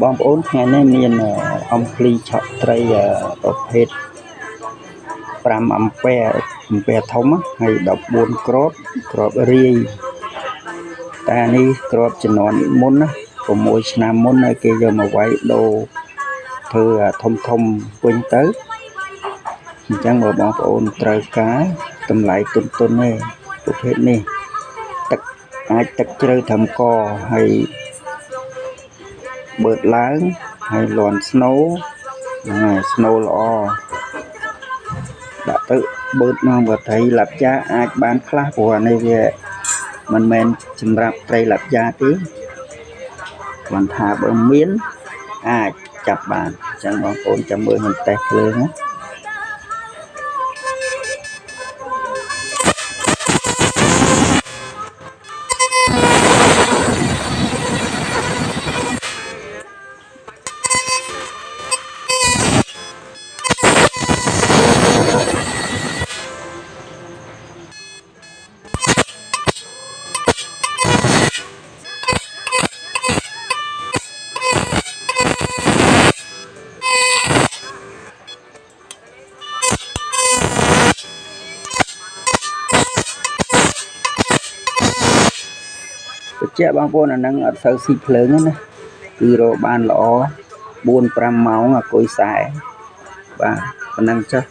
បងប្អូនថ្ងៃនេះមានអំភ្លីឆក់ត្រីប្រភេទ5អំពែធំហើយ14គ្រាប់រាយតែនេះគ្រាប់ជំនាន់មុនណា6ឆ្នាំមុនហើយគេយកមកវាយដូរធ្វើធំវិញទៅអញ្ចឹងបើបងប្អូនត្រូវការតម្លៃទុនទេប្រភេទនេះទឹកជ្រៅត្រឹមកហើយបឺតឡើងហើយលាន់ស្នូស្នូល្អដាក់ទៅបឺតមកបើត្រីឡាប់យ៉ាអាចបានខ្លះព្រោះអានេះវាមិនមែនសម្រាប់ត្រីឡាប់យ៉ាទេគាត់ថាបើមានអាចចាប់បានអញ្ចឹងបងប្អូនចាំមើលមិនតេះភ្លើងណាបញ្ជាក់បងប្អូនអាហ្នឹងអត់សូវស៊ីភ្លើងណាគឺរកបានល្អ 4-5 ម៉ោងអាគុយខ្សែបាទប៉ុណ្ណឹងចុះ